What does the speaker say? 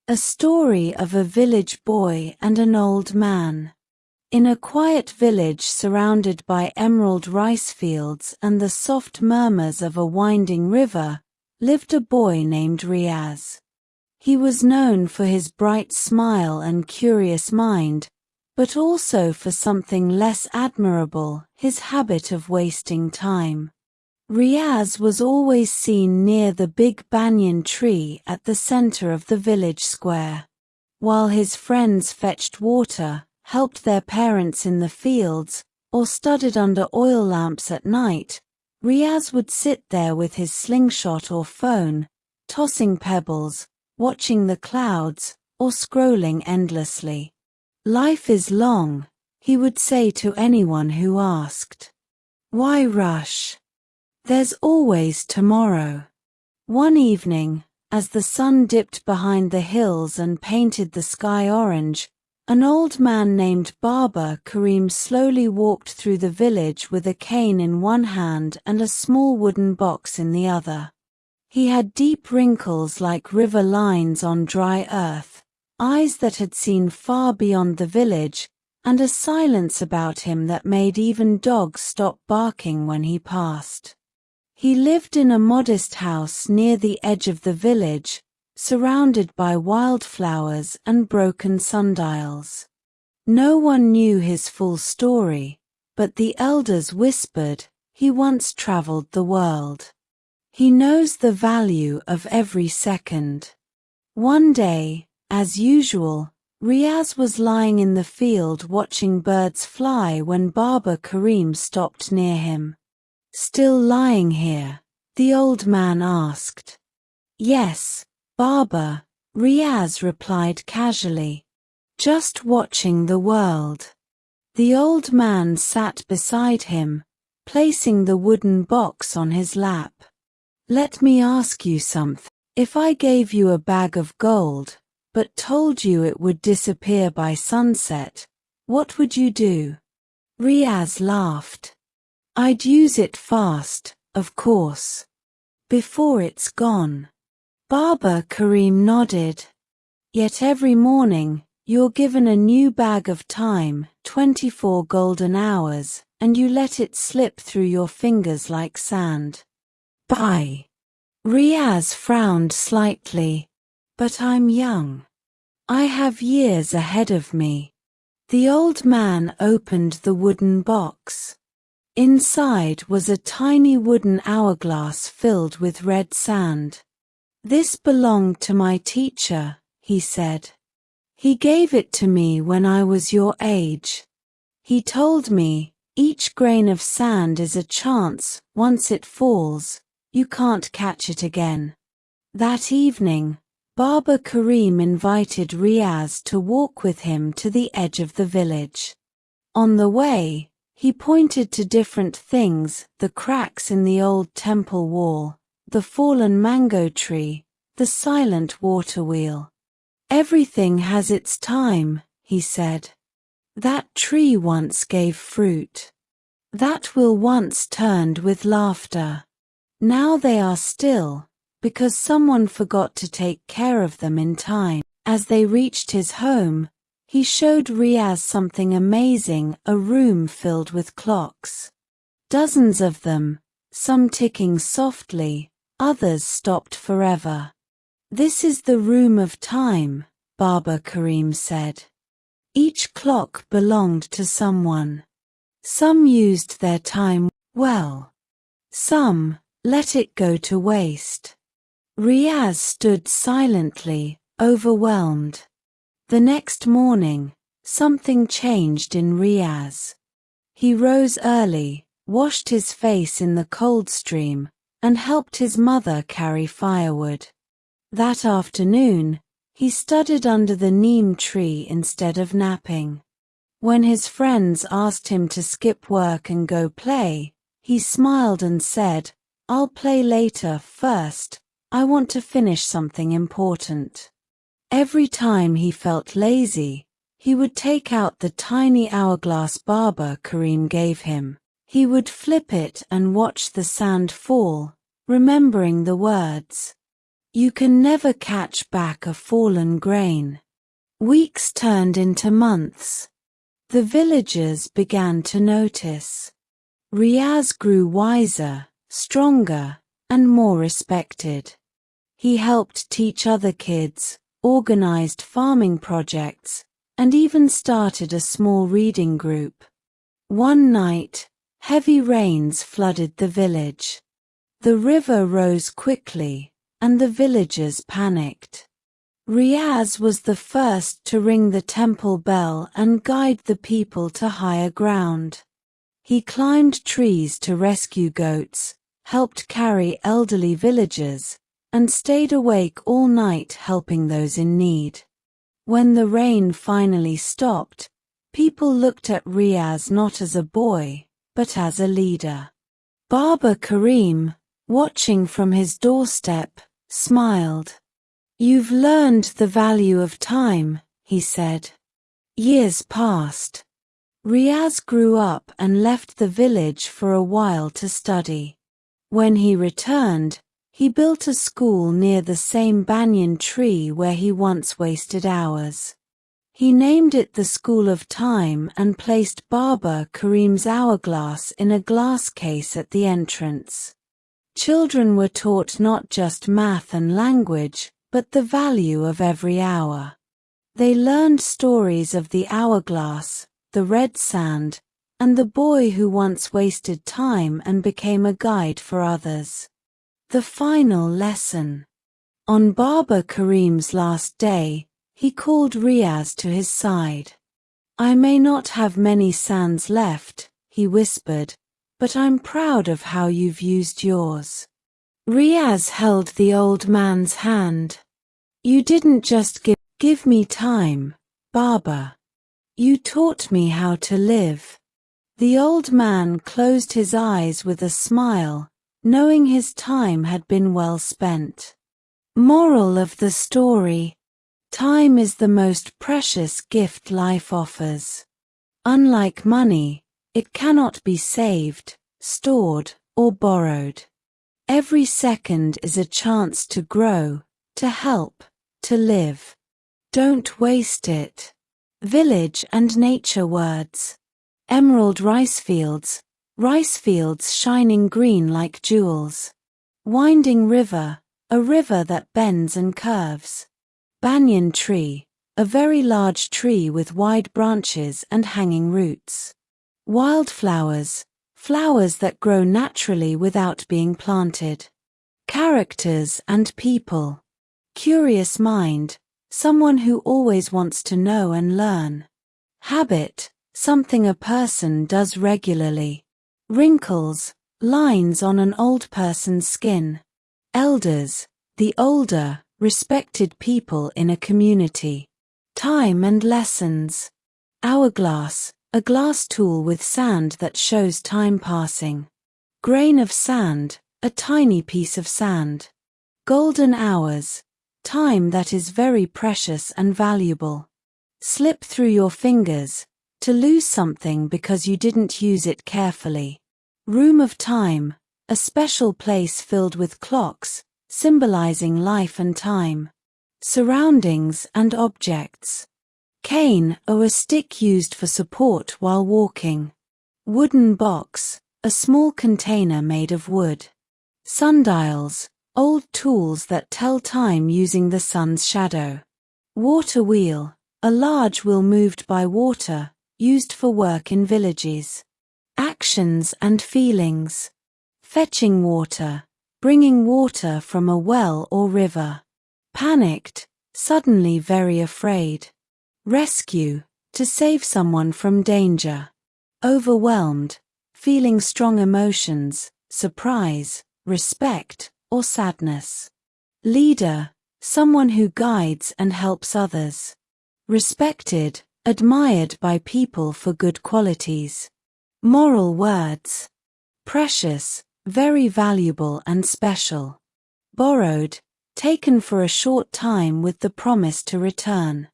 A story of a village boy and an old man. In a quiet village surrounded by emerald rice fields and the soft murmurs of a winding river, lived a boy named Riaz. He was known for his bright smile and curious mind, but also for something less admirable, his habit of wasting time. Riaz was always seen near the big banyan tree at the center of the village square. While his friends fetched water, helped their parents in the fields, or studied under oil lamps at night, Riaz would sit there with his slingshot or phone, tossing pebbles, watching the clouds, or scrolling endlessly. "Life is long," he would say to anyone who asked. "Why rush? There's always tomorrow." One evening, as the sun dipped behind the hills and painted the sky orange, an old man named Baba Karim slowly walked through the village with a cane in one hand and a small wooden box in the other. He had deep wrinkles like river lines on dry earth, eyes that had seen far beyond the village, and a silence about him that made even dogs stop barking when he passed. He lived in a modest house near the edge of the village, surrounded by wildflowers and broken sundials. No one knew his full story, but the elders whispered, he once traveled the world. He knows the value of every second. One day, as usual, Riaz was lying in the field watching birds fly when Baba Karim stopped near him. "Still lying here?" the old man asked. "Yes, Baba," Riaz replied casually. "Just watching the world." The old man sat beside him, placing the wooden box on his lap. "Let me ask you something. If I gave you a bag of gold, but told you it would disappear by sunset, what would you do?" Riaz laughed. "I'd use it fast, of course. Before it's gone." Baba Karim nodded. "Yet every morning, you're given a new bag of time, 24 golden hours, and you let it slip through your fingers like sand." "Bye." Riaz frowned slightly. "But I'm young. I have years ahead of me." The old man opened the wooden box. Inside was a tiny wooden hourglass filled with red sand. "This belonged to my teacher," he said. "He gave it to me when I was your age. He told me, each grain of sand is a chance, once it falls, you can't catch it again." That evening, Baba Karim invited Riaz to walk with him to the edge of the village. On the way, he pointed to different things, the cracks in the old temple wall, the fallen mango tree, the silent water wheel. "Everything has its time," he said. "That tree once gave fruit. That wheel once turned with laughter. Now they are still, because someone forgot to take care of them in time." As they reached his home, he showed Riaz something amazing, a room filled with clocks. Dozens of them, some ticking softly, others stopped forever. "This is the room of time," Baba Karim said. Each clock belonged to someone. Some used their time well. Some let it go to waste. Riaz stood silently, overwhelmed. The next morning, something changed in Riaz. He rose early, washed his face in the cold stream, and helped his mother carry firewood. That afternoon, he studied under the neem tree instead of napping. When his friends asked him to skip work and go play, he smiled and said, "I'll play later. First, I want to finish something important." Every time he felt lazy, he would take out the tiny hourglass Baba Karim gave him. He would flip it and watch the sand fall, remembering the words. You can never catch back a fallen grain. Weeks turned into months. The villagers began to notice. Riaz grew wiser, stronger, and more respected. He helped teach other kids, organized farming projects, and even started a small reading group. One night, heavy rains flooded the village. The river rose quickly, and the villagers panicked. Riaz was the first to ring the temple bell and guide the people to higher ground. He climbed trees to rescue goats, helped carry elderly villagers, and stayed awake all night helping those in need. When the rain finally stopped, people looked at Riaz not as a boy, but as a leader. Baba Karim, watching from his doorstep, smiled. "You've learned the value of time," he said. Years passed. Riaz grew up and left the village for a while to study. When he returned, he built a school near the same banyan tree where he once wasted hours. He named it the School of Time and placed Baba Karim's hourglass in a glass case at the entrance. Children were taught not just math and language, but the value of every hour. They learned stories of the hourglass, the red sand, and the boy who once wasted time and became a guide for others. The final lesson. On Baba Karim's last day, he called Riaz to his side. "I may not have many sands left," he whispered, "but I'm proud of how you've used yours." Riaz held the old man's hand. "You didn't just give me time, Baba. You taught me how to live." The old man closed his eyes with a smile, knowing his time had been well spent. Moral of the story: time is the most precious gift life offers. Unlike money, it cannot be saved, stored, or borrowed. Every second is a chance to grow, to help, to live. Don't waste it. Village and nature words. Emerald rice fields shining green like jewels. Winding river, a river that bends and curves. Banyan tree, a very large tree with wide branches and hanging roots. Wildflowers, flowers that grow naturally without being planted. Characters and people. Curious mind, someone who always wants to know and learn. Habit, something a person does regularly. Wrinkles, lines on an old person's skin. Elders, the older, respected people in a community. Time and lessons. Hourglass, a glass tool with sand that shows time passing. Grain of sand, a tiny piece of sand. Golden hours, time that is very precious and valuable. Slip through your fingers, to lose something because you didn't use it carefully. Room of time, a special place filled with clocks, symbolizing life and time. Surroundings and objects. Cane, or a stick used for support while walking. Wooden box, a small container made of wood. Sundials, old tools that tell time using the sun's shadow. Water wheel, a large wheel moved by water, used for work in villages. Actions and feelings. Fetching water, bringing water from a well or river. Panicked, suddenly very afraid. Rescue, to save someone from danger. Overwhelmed, feeling strong emotions, surprise, respect, or sadness. Leader, someone who guides and helps others. Respected, admired by people for good qualities. Moral words. Precious, very valuable and special. Borrowed, taken for a short time with the promise to return.